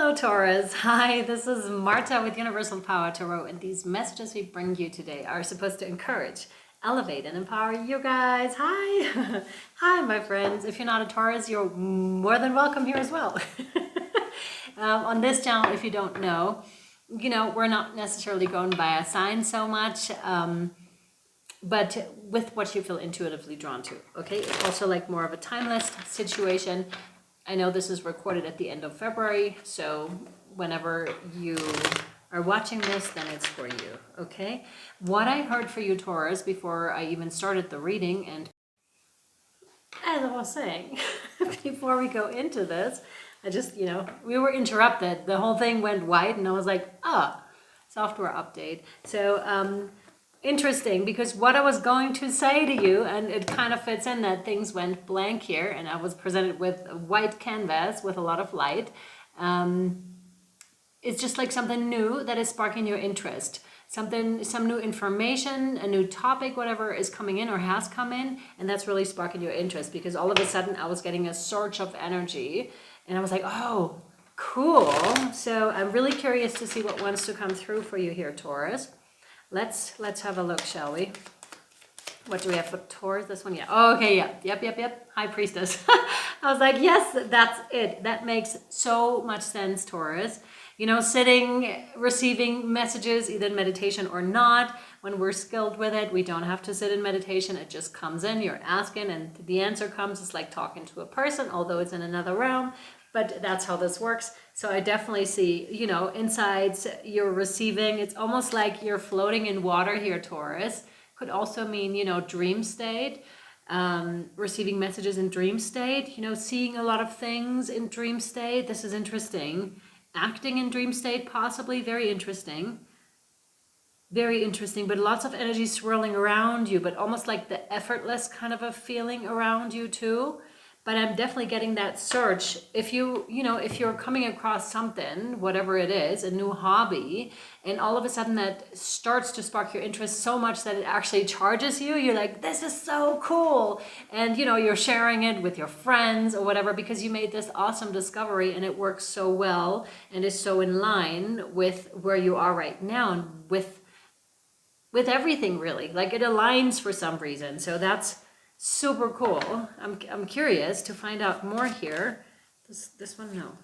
Hello Taurus, hi, this is Marta with Universal Power Tarot, and these messages we bring you today are supposed to encourage, elevate, and empower you guys. Hi! Hi my friends. If you're not a Taurus, you're more than welcome here as well. On this channel, if you don't know, we're not necessarily going by a sign so much, but with what you feel intuitively drawn to, okay? It's also like more of a timeless situation. I know this is recorded at the end of February, so whenever you are watching this, then it's for you, okay? What I heard for you, Taurus, before I even started the reading, and as I was saying, before we go into this, I just, we were interrupted. The whole thing went white, and I was like, software update. So, interesting, because what I was going to say to you, and it kind of fits in that things went blank here, and I was presented with a white canvas with a lot of light. It's just like something new that is sparking your interest. Some new information, a new topic, whatever is coming in or has come in, and that's really sparking your interest, because all of a sudden I was getting a surge of energy, and I was like, oh, cool. So I'm really curious to see what wants to come through for you here, Taurus. Let's have a look, shall we? What do we have for Taurus? This one, yeah. Oh, okay, yeah. Yep. High Priestess. I was like, yes, that's it. That makes so much sense, Taurus. Sitting, receiving messages, either in meditation or not. When we're skilled with it, we don't have to sit in meditation. It just comes in, you're asking, and the answer comes. It's like talking to a person, although it's in another realm. But that's how this works. So I definitely see, insights you're receiving. It's almost like you're floating in water here, Taurus. Could also mean, dream state, receiving messages in dream state, seeing a lot of things in dream state. This is interesting. Acting in dream state, possibly. Very interesting. Very interesting, but lots of energy swirling around you, but almost like the effortless kind of a feeling around you too. But I'm definitely getting that surge. If you're coming across something, whatever it is, a new hobby, and all of a sudden that starts to spark your interest so much that it actually charges you, you're like, this is so cool. And you're sharing it with your friends or whatever, because you made this awesome discovery and it works so well and is so in line with where you are right now and with everything, really. Like, it aligns for some reason. So that's super cool. I'm curious to find out more here. This one, no.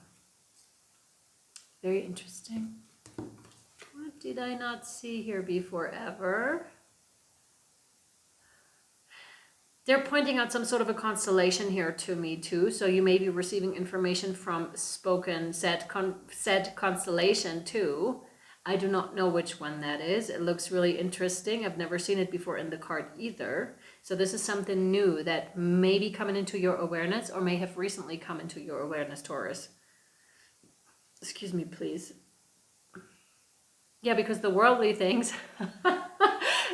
Very interesting. What did I not see here before ever? They're pointing out some sort of a constellation here to me too. So you may be receiving information from said constellation too. I do not know which one that is. It looks really interesting. I've never seen it before in the card either. So this is something new that may be coming into your awareness, or may have recently come into your awareness, Taurus. Excuse me, please. Yeah, because the worldly things,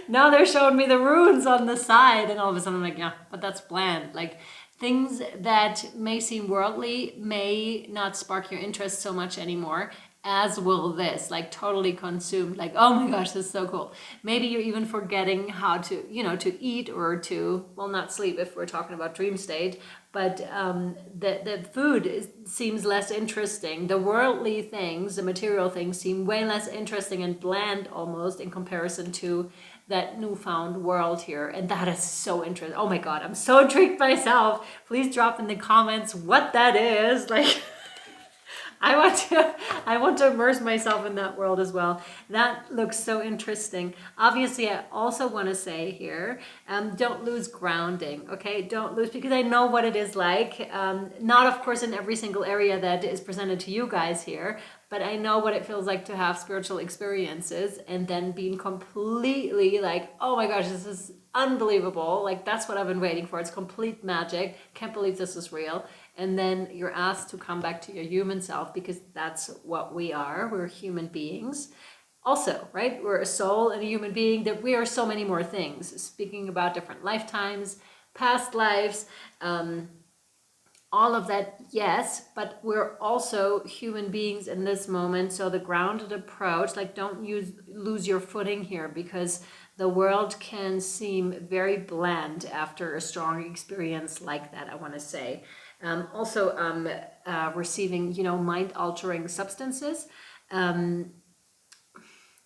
now they're showing me the runes on the side, and all of a sudden I'm like, yeah, but that's bland. Like, things that may seem worldly may not spark your interest so much anymore, as will this, like totally consumed, like, oh my gosh, this is so cool. Maybe you're even forgetting how to, to eat or to, well, not sleep if we're talking about dream state, but the food seems less interesting. The worldly things, the material things seem way less interesting and bland almost in comparison to that newfound world here. And that is so interesting. Oh my God, I'm so intrigued myself. Please drop in the comments what that is. Like, I want to immerse myself in that world as well. That looks so interesting. Obviously, I also want to say here, don't lose grounding, okay? Don't lose, because I know what it is like. Not, of course, in every single area that is presented to you guys here, but I know what it feels like to have spiritual experiences and then being completely like, oh my gosh, this is unbelievable. Like, that's what I've been waiting for. It's complete magic. Can't believe this is real. And then you're asked to come back to your human self, because that's what we are. We're human beings. Also, right? We're a soul and a human being, that we are so many more things. Speaking about different lifetimes, past lives, all of that, yes, but we're also human beings in this moment. So the grounded approach, like, don't lose your footing here, because the world can seem very bland after a strong experience like that, I want to say. Also receiving, mind-altering substances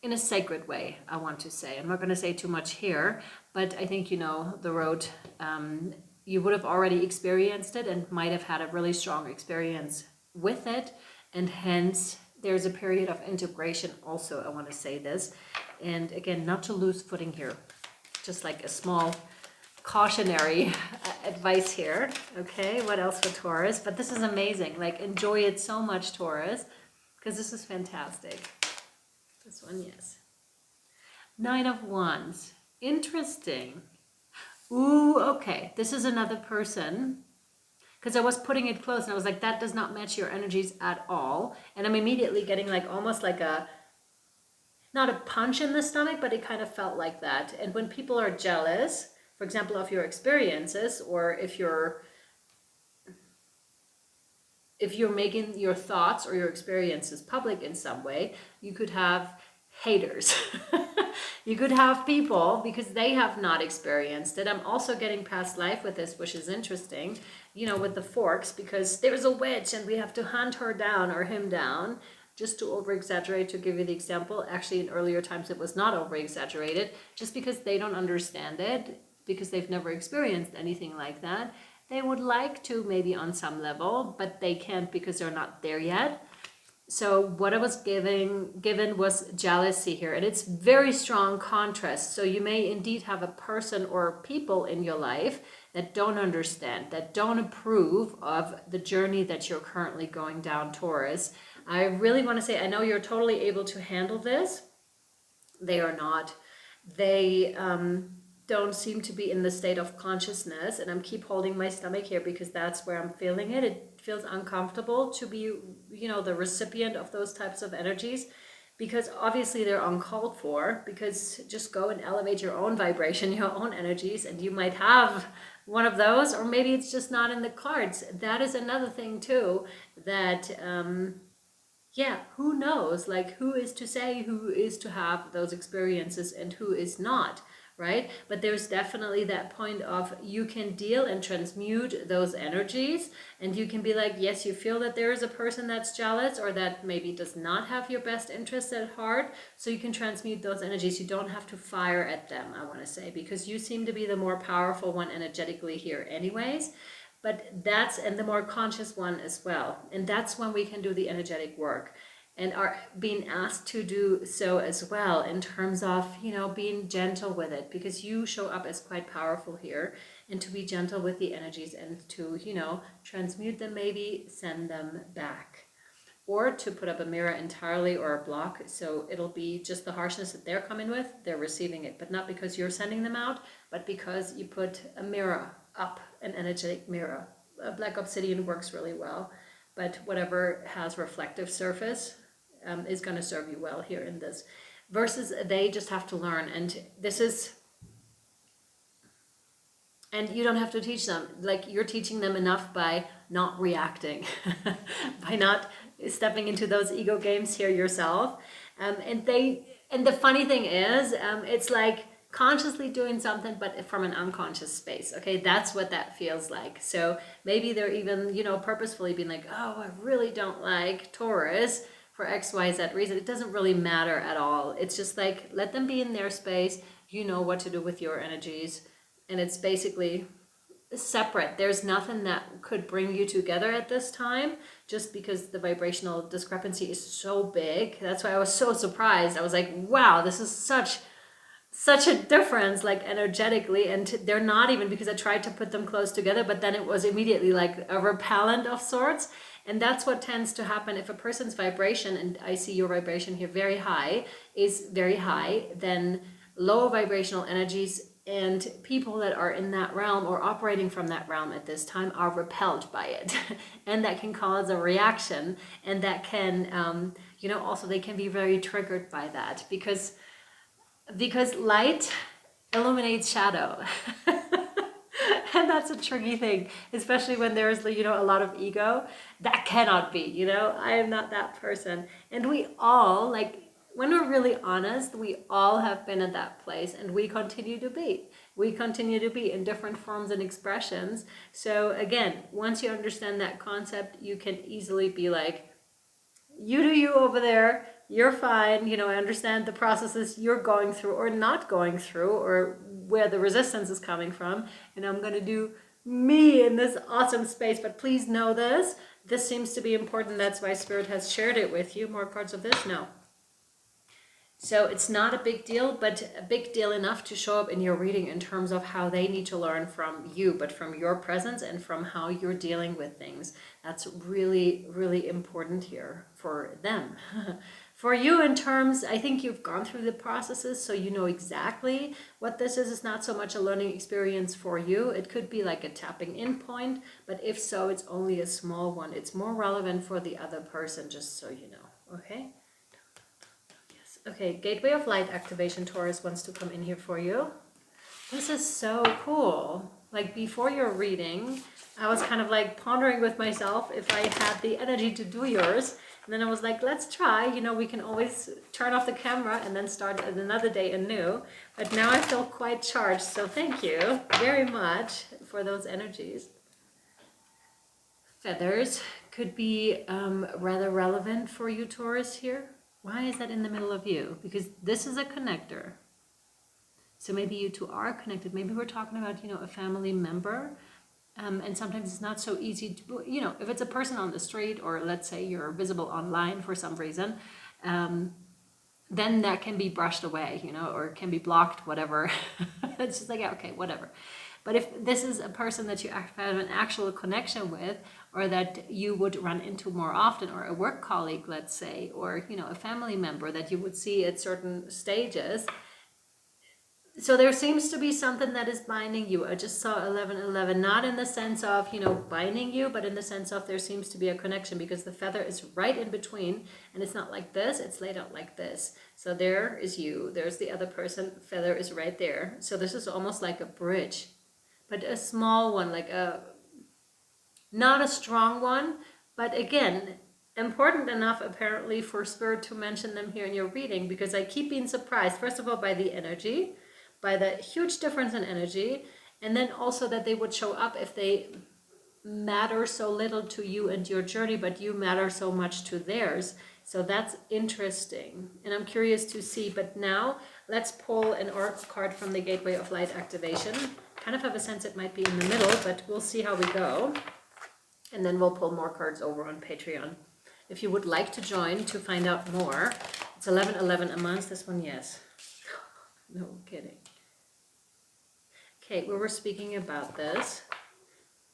in a sacred way, I want to say. I'm not going to say too much here, but I think, the road, you would have already experienced it and might have had a really strong experience with it. And hence, there's a period of integration also, I want to say this. And again, not to lose footing here. Just like a small cautionary advice here. Okay, what else for Taurus? But this is amazing. Like, enjoy it so much, Taurus, because this is fantastic. This one, yes. 9 of Wands. Interesting. Ooh, okay. This is another person. Because I was putting it close and I was like, that does not match your energies at all. And I'm immediately getting like almost like not a punch in the stomach, but it kind of felt like that. And when people are jealous, for example, of your experiences, or if you're making your thoughts or your experiences public in some way, you could have haters. You could have people because they have not experienced it. I'm also getting past life with this, which is interesting, with the forks, because there's a witch and we have to hunt her down or him down. Just to over-exaggerate, to give you the example, actually in earlier times it was not over-exaggerated, just because they don't understand it, because they've never experienced anything like that. They would like to, maybe on some level, but they can't because they're not there yet. So what I was given was jealousy here, and it's very strong contrast. So you may indeed have a person or people in your life that don't understand, that don't approve of the journey that you're currently going down, Taurus. I really want to say, I know you're totally able to handle this. They are not. They don't seem to be in the state of consciousness, and I'm keep holding my stomach here because that's where I'm feeling it. It feels uncomfortable to be, the recipient of those types of energies, because obviously they're uncalled for, because just go and elevate your own vibration, your own energies, and you might have one of those, or maybe it's just not in the cards. That is another thing too, that who knows? Like, who is to say who is to have those experiences and who is not, right? But there's definitely that point of you can deal and transmute those energies, and you can be like, yes, you feel that there is a person that's jealous or that maybe does not have your best interests at heart, so you can transmute those energies. You don't have to fire at them, I want to say, because you seem to be the more powerful one energetically here anyways. But that's, and the more conscious one as well. And that's when we can do the energetic work and are being asked to do so as well, in terms of, being gentle with it, because you show up as quite powerful here, and to be gentle with the energies and to, transmute them, maybe send them back, or to put up a mirror entirely or a block. So it'll be just the harshness that they're coming with, they're receiving it, but not because you're sending them out, but because you put a mirror up, an energetic mirror. A black obsidian works really well, but whatever has reflective surface is going to serve you well here in this. Versus they just have to learn, and you don't have to teach them. Like, you're teaching them enough by not reacting, by not stepping into those ego games here yourself. And the funny thing is, it's like consciously doing something, but from an unconscious space. Okay, that's what that feels like. So maybe they're even, purposefully being like, oh, I really don't like Taurus for XYZ reason. It doesn't really matter at all. It's just like, let them be in their space. You know what to do with your energies. And it's basically separate. There's nothing that could bring you together at this time, just because the vibrational discrepancy is so big. That's why I was so surprised. I was like, wow, this is such a difference, like energetically. And they're not even, because I tried to put them close together, but then it was immediately like a repellent of sorts. And that's what tends to happen if a person's vibration, and I see your vibration here very high, is very high, then low vibrational energies and people that are in that realm or operating from that realm at this time are repelled by it. And that can cause a reaction, and that can, also they can be very triggered by that, because light illuminates shadow. And that's a tricky thing, especially when there's, a lot of ego. That cannot be, I am not that person. And we all, when we're really honest, we all have been at that place, and we continue to be. We continue to be in different forms and expressions. So again, once you understand that concept, you can easily be like, you do you over there, you're fine. You know, I understand the processes you're going through or not going through, or where the resistance is coming from, and I'm going to do me in this awesome space. But please know this seems to be important. That's why Spirit has shared it with you. More cards of this? No. So it's not a big deal, but a big deal enough to show up in your reading in terms of how they need to learn from you, but from your presence and from how you're dealing with things. That's really, really important here for them. For you, in terms, I think you've gone through the processes, so you know exactly what this is. It's not so much a learning experience for you. It could be like a tapping in point, but if so, it's only a small one. It's more relevant for the other person, just so you know, okay? Okay, Gateway of Light activation. Taurus wants to come in here for you. This is so cool. Like, before your reading, I was kind of like pondering with myself if I had the energy to do yours. And then I was like, let's try. You know, we can always turn off the camera and then start another day anew. But now I feel quite charged. So thank you very much for those energies. Feathers could be rather relevant for you, Taurus, here. Why is that in the middle of you? Because this is a connector. So maybe you two are connected. Maybe we're talking about, you know, a family member. And sometimes it's not so easy to, you know, if it's a person on the street, or let's say you're visible online for some reason, then that can be brushed away, you know, or can be blocked, whatever. It's just like, yeah, okay, whatever. But if this is a person that you have an actual connection with, or that you would run into more often, or a work colleague, let's say, or, you know, a family member that you would see at certain stages. So there seems to be something that is binding you. I just saw 1111, not in the sense of, you know, binding you, but in the sense of there seems to be a connection, because the feather is right in between, and it's not like this, it's laid out like this. So there is you, there's the other person, feather is right there. So this is almost like a bridge, but a small one, like not a strong one, but again, important enough apparently for Spirit to mention them here in your reading, because I keep being surprised, first of all, by the energy, by the huge difference in energy, and then also that they would show up if they matter so little to you and your journey, but you matter so much to theirs. So that's interesting, and I'm curious to see. But now let's pull an oracle card from the Gateway of Light activation. Kind of have a sense it might be in the middle, but we'll see how we go. And then we'll pull more cards over on Patreon. If you would like to join to find out more, it's 1111 a month. This one, yes. No kidding. Okay, we were speaking about this.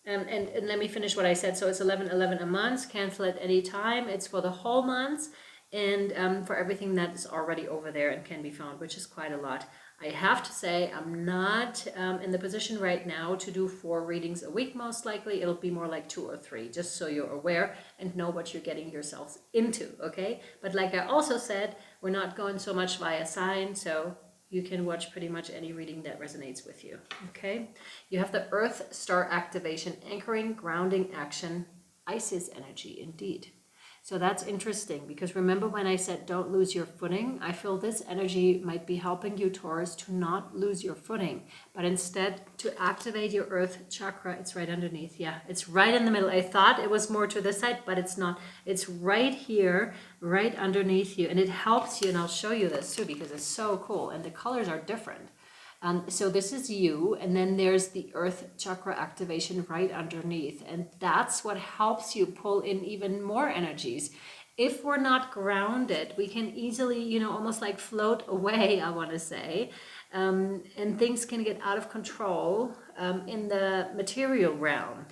And let me finish what I said. So it's 1111 a month. Cancel at any time. It's for the whole month, and for everything that is already over there and can be found, which is quite a lot. I have to say, I'm not in the position right now to do 4 readings a week. Most likely it'll be more like 2 or 3, just so you're aware and know what you're getting yourselves into, okay? But like I also said, we're not going so much via sign, so you can watch pretty much any reading that resonates with you, okay? You have the Earth Star activation, anchoring, grounding, action, Isis energy, indeed. So that's interesting, because remember when I said don't lose your footing? I feel this energy might be helping you, Taurus, to not lose your footing, but instead to activate your Earth chakra. It's right underneath. Yeah, it's right in the middle. I thought it was more to the side, but it's not. It's right here, right underneath you, and it helps you, and I'll show you this too, because it's so cool, and the colors are different. So this is you, and then there's the Earth chakra activation right underneath, and that's what helps you pull in even more energies. If we're not grounded, we can easily, you know, almost like float away, I want to say, and things can get out of control in the material realm.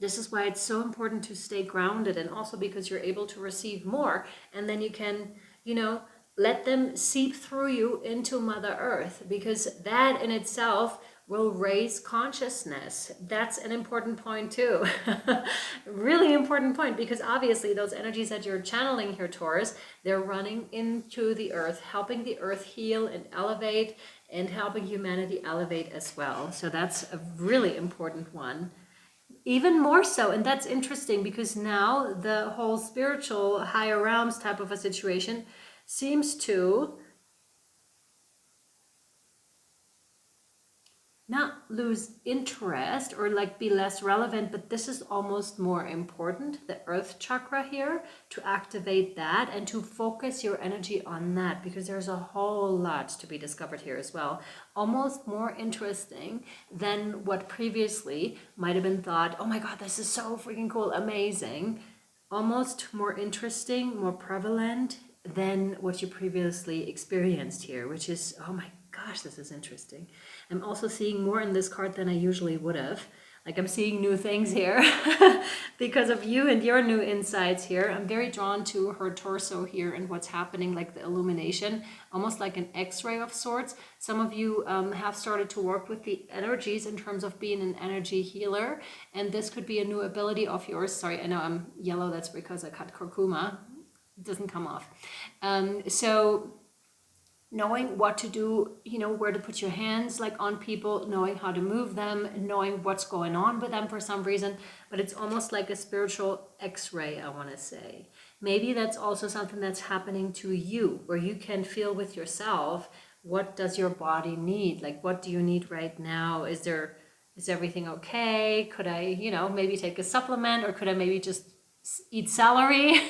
This is why it's so important to stay grounded, and also because you're able to receive more, and then you can, you know, let them seep through you into Mother Earth, because that in itself will raise consciousness. That's an important point too. Really important point, because obviously those energies that you're channeling here, Taurus, they're running into the Earth, helping the Earth heal and elevate, and helping humanity elevate as well. So that's a really important one. even more so. And that's interesting because now the whole spiritual higher realms type of a situation seems to not lose interest or like be less relevant, but this is almost more important, the earth chakra here, to activate that and to focus your energy on that, because there's a whole lot to be discovered here as well. Almost more interesting than what previously might have been thought, oh my God, this is so freaking cool, amazing. Almost more interesting, more prevalent than what you previously experienced here, which is, oh my gosh, this is interesting. I'm also seeing more in this card than I usually would have. Like I'm seeing new things here because of you and your new insights here. I'm very drawn to her torso here and what's happening, like the illumination, almost like an X-ray of sorts. Some of you have started to work with the energies in terms of being an energy healer. And this could be a new ability of yours. Sorry, I know I'm yellow. That's because I cut curcuma. It doesn't come off. So knowing what to do, you know, where to put your hands like on people, knowing how to move them, knowing what's going on with them for some reason, but it's almost like a spiritual X-ray, I want to say. Maybe that's also something that's happening to you, where you can feel with yourself, what does your body need? Like, what do you need right now? Is everything okay? Could I, you know, maybe take a supplement, or could I maybe just eat celery?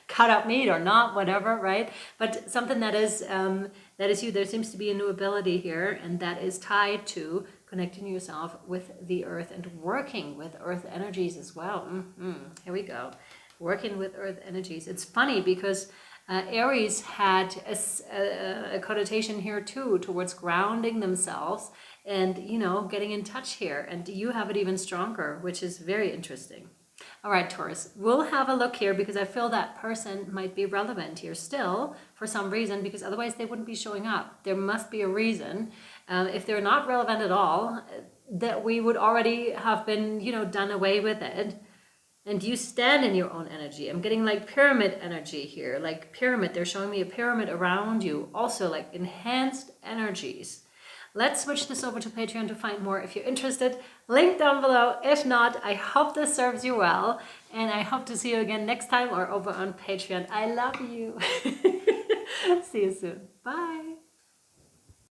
Cut up meat or not, whatever, right? But something that is you. There seems to be a new ability here, and that is tied to connecting yourself with the earth and working with earth energies as well. Here we go, working with earth energies. It's funny because Aries had a connotation here too towards grounding themselves and, you know, getting in touch here, and you have it even stronger, which is very interesting. All right, Taurus, we'll have a look here because I feel that person might be relevant here still for some reason, because otherwise they wouldn't be showing up. There must be a reason. If they're not relevant at all, that we would already have been, you know, done away with it. And you stand in your own energy. I'm getting like pyramid energy here, like pyramid. They're showing me a pyramid around you. Also like enhanced energies. Let's switch this over to Patreon to find more if you're interested. Link down below. If not, I hope this serves you well. And I hope to see you again next time or over on Patreon. I love you. See you soon. Bye.